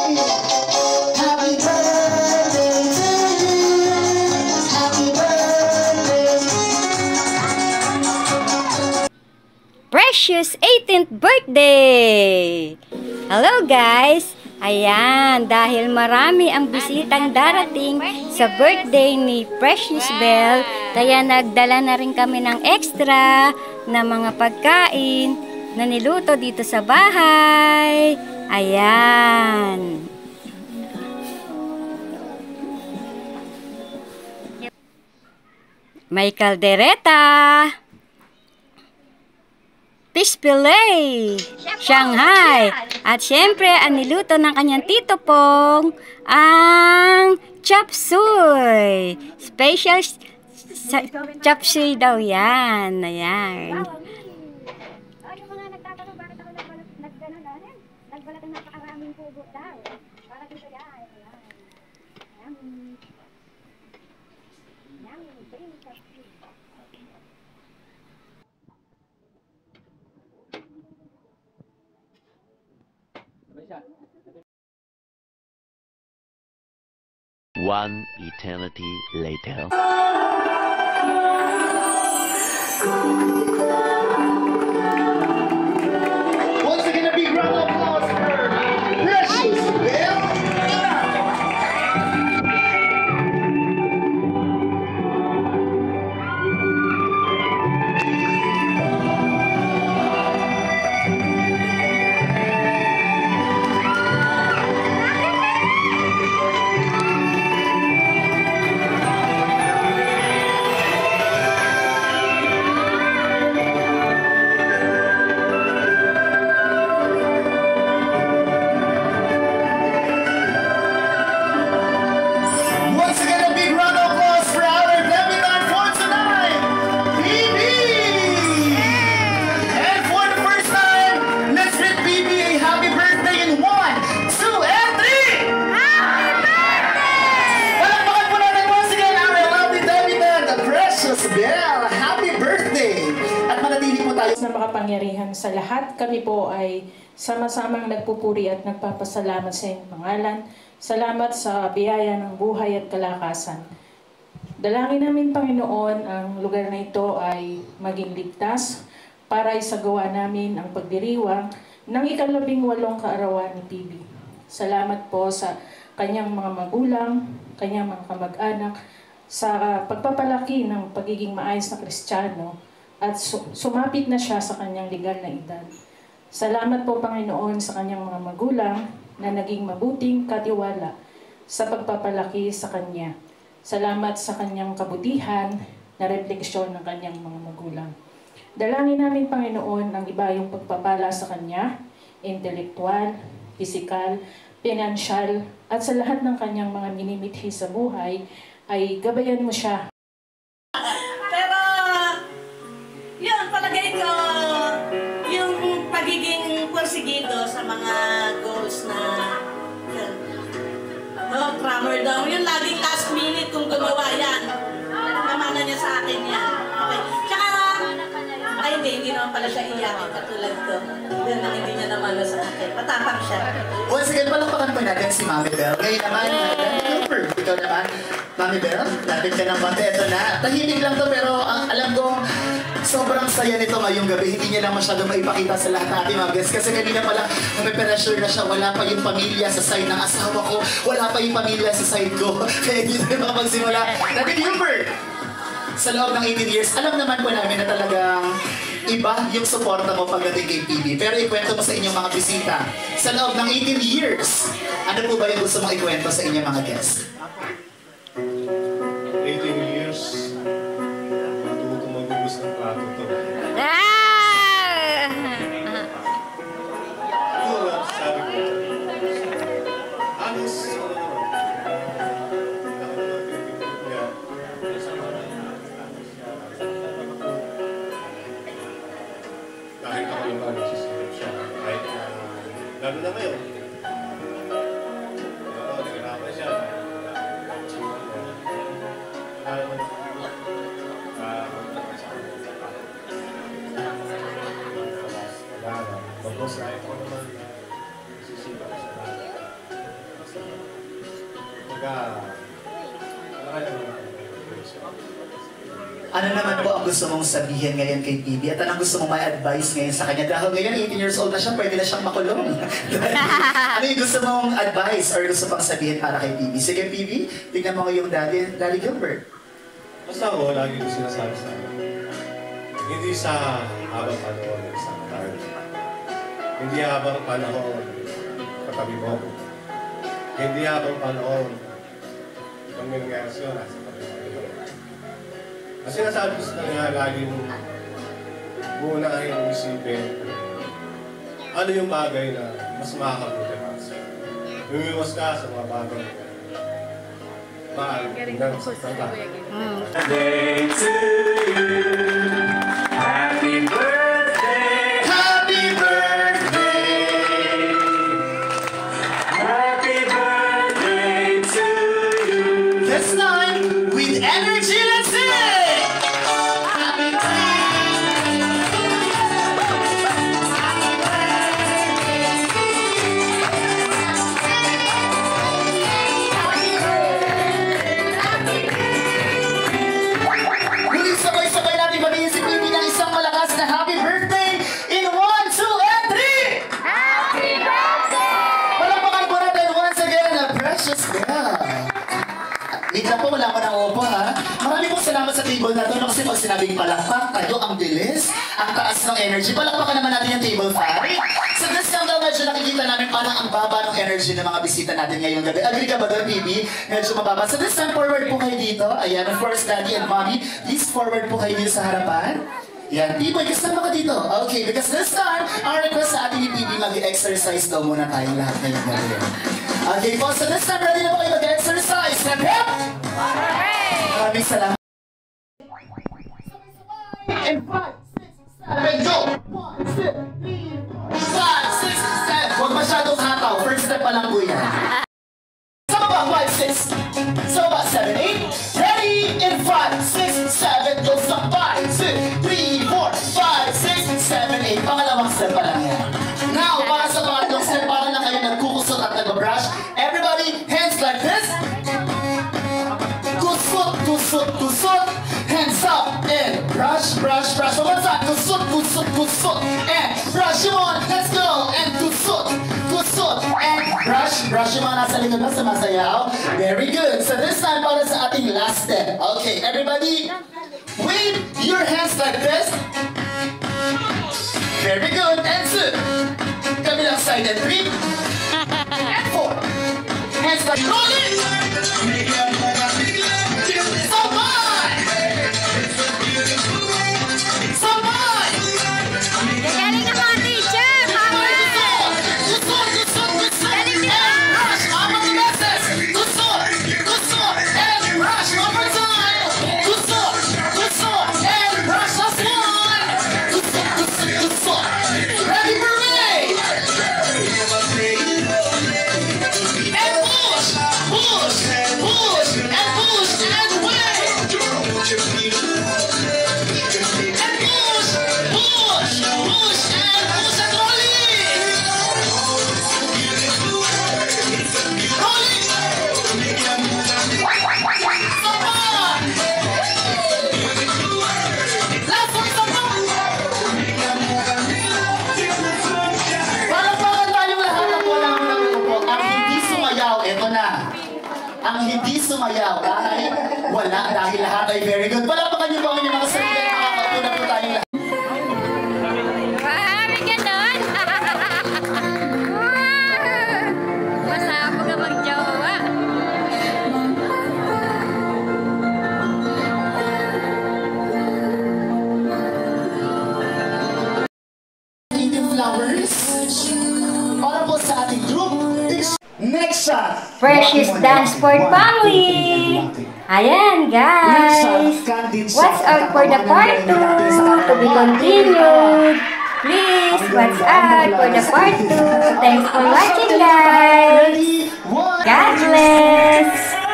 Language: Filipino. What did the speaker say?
Happy birthday to you. Happy birthday. Precious 18th birthday! Hello guys! Ayan, dahil marami ang bisitang darating sa birthday ni Precious Belle, kaya nagdala na rin kami ng extra na mga pagkain na niluto dito sa bahay. Ayan. May kaldereta, fish fillet, Shanghai, at syempre ang niluto ng kanyang tito Pong, ang chop suey. Special chop suey daw yan. Ayan. Yung mga nagtatanong bakit ako nagganon na rin, nagbalat ng napakaraming pugo daw. Para dito yan. Yummy. Yummy. Creamy chop suey. One eternity later. Once again, a big round of applause for Precious Belle. Once again, a big round of applause for our debutante for tonight, BB! And for the first time, let's greet BB a happy birthday in 1, 2, and 3! Happy birthday! Palakpakan po natin once again our lovely debutante, Precious Belle. Happy birthday! At manatili po tayo Na makapangyarihan sa lahat, kami po ay sama-samang nagpupuri at nagpapasalamat sa iyong pangalan. Salamat sa biyaya ng buhay at kalakasan. Dalangin namin, Panginoon, ang lugar na ito ay maging ligtas para isagawa namin ang pagdiriwang ng ika-18 kaarawan ni PB. Salamat po sa kanyang mga magulang, kanyang mga kamag-anak, sa pagpapalaki ng pagiging maayos na Kristiyano at sumapit na siya sa kanyang legal na edad. Salamat po, Panginoon, sa kanyang mga magulang na naging mabuting katiwala sa pagpapalaki sa kanya. Salamat sa kanyang kabutihan na refleksyon ng kanyang mga magulang. Dalangin namin, Panginoon, ang ibayong pagpapala sa kanya, intelektual, pisikal, pinansyal, at sa lahat ng kanyang mga minimithi sa buhay, ay gabayan mo siya. Pero, yun, palagay ko, yung pagiging porsigido sa mga goals na, crammer daw, yung laging last minute kung gumawa yan. Namana niya sa akin yan. Okay. Tsaka, ay hindi naman pala siya iyakin katulad ko. Yan ang hindi niya namana sa akin. Matapang siya. once again, palakpakan po natin si Mami Belle. Ngayon naman, ikaw naman, Mami Belle, lapit ka ng konti. Ito na, tahimik lang to pero alam ko, sobrang saya nito ngayong gabi. Hindi niya lang masyado maipakita sa lahat natin, mga guys. Kasi kanina pala, may-pressure na siya. Wala pa yung pamilya sa side ng asawa ko. Wala pa yung pamilya sa side ko. Kaya dito na magsimula. David Hubert, sa loob ng 18 years, alam naman po namin na talagang iba yung suporta mo pagdating kay PB. Pero ikwento mo sa inyong mga bisita. Sa loob ng 18 years, ano po ba yung gusto mong ikwento sa inyong mga guests? 18 years, matuto ko magubos ng plato to. Wala, sabi ko. Honest, kahit ako yung nagsisipip siya, kahit lalo na ngayon. Oo, nagkakaroon siya. Ano naman po ang gusto mong sabihin ngayon kay PB? At anong gusto mong may advice ngayon sa kanya? Dahil ngayon, 18 years old na siya, pwede na siyang makulong. Ano yung gusto mong advice or gusto pang sabihin para kay PB? Sige, PB, tignan mo yung Daddy Gilbert. Basta ako, lagi ko sinasabi sa akin. Hindi sa habang panahon, sa katahan. Hindi habang panahon, katabi mo ako. Hindi habang panahon, kung may nangyari sa'yo, nasa katabi mo. Kasi nasabi ko sa kanya, laging muna kayong isipin ano yung bagay na mas makakabuti para sa'yo. Lumiwas ka sa mga bagay na mahal hanggang sa tanda. Birthday to you. Happy birthday. Happy birthday. Happy birthday to you. This time, with energy, let's sing! Happy Muling sabay-sabay natin babihin si PB ng isang malakas na happy birthday in 1, 2, and 3! Happy birthday! Palakpakan po natin once again na Precious Bell. Wait lang po, wala ko ng opo ha. Maraming pong salamat sa table na to kasi pag sinabing palakpak, tayo ang bilis, ang taas ng energy. Palakpakan naman natin yung table 5. Sa discount daw medyo nakikita namin parang ang baba ng energy ng mga bisita natin ngayong gabi. Agree ka ba doon, PB? Medyo mababa. So this time, forward po kayo dito. Ayan, of course, Daddy and Mommy, please forward po kayo dito sa harapan. Yan, P-Boy, kasama ka dito. Okay, because this time, our request sa ating ni PB, mag-exercise daw muna tayong lahat ngayong gabi. Okay po, so this time, ready na po kayo mag-exercise. Step hip! Maraming salamat. And 5, 6, 7, go! 1, 2, 3, 4, 5, 6, 7. Huwag masyadong hataw. First step pa lang po yan. Sama ba? 5, 6. So ba? 7, 8. Ready? In 5, 6, 7. Go sa 5, 6, 3, 4, 5, 6, 7, 8. Pangalawang step pa lang yan. Now, para sa pangatlong step, para na kayo nagkukusot at nagbabrush. Everybody, hands like this. Kusot, kusot, kusot. Hands up and brush, brush, brush. One more time. Kusot, kusot, kusot. And brush yung on. Let's go. And kusot, kusot. And brush, brush yung mga nasa likod na sumasayaw. Very good. So this time para sa ating last step. Okay, everybody, wave your hands like this. Very good. And 2. Kabilang side and 3. And 4. Hands like rolling. Sabay! Sabay! Galing na mga teacher! Mama! Kusot, kusot, kusot. And brush. Apat na beses. Kusot, kusot. And brush. One more time. Kusot, kusot. And brush. Last one. Kusot, kusot, kusot. Ready for me? And push, push, push, and push, and wave. And push, push, push, and push, and rolling. Rolling. Sabay. Last one, sabay. Palakpakan tayong lahat at walang nagupo. Ang hindi sumayaw, eto na. Ang hindi sumayaw ay wala dahil lahat ay very good. Palakpakan niyo po ang inyong mga sarili na makakaupo na po tayong lahat. Marami ganon! Masama ka magjowa. Native flowers. Para po sa ating group. Next shot. Precious Dance Sport Family! Ayan, guys! Watch out for the part 2 to be continued. Please, watch out for the part 2. Thanks for watching, guys! Ready? 1, God bless!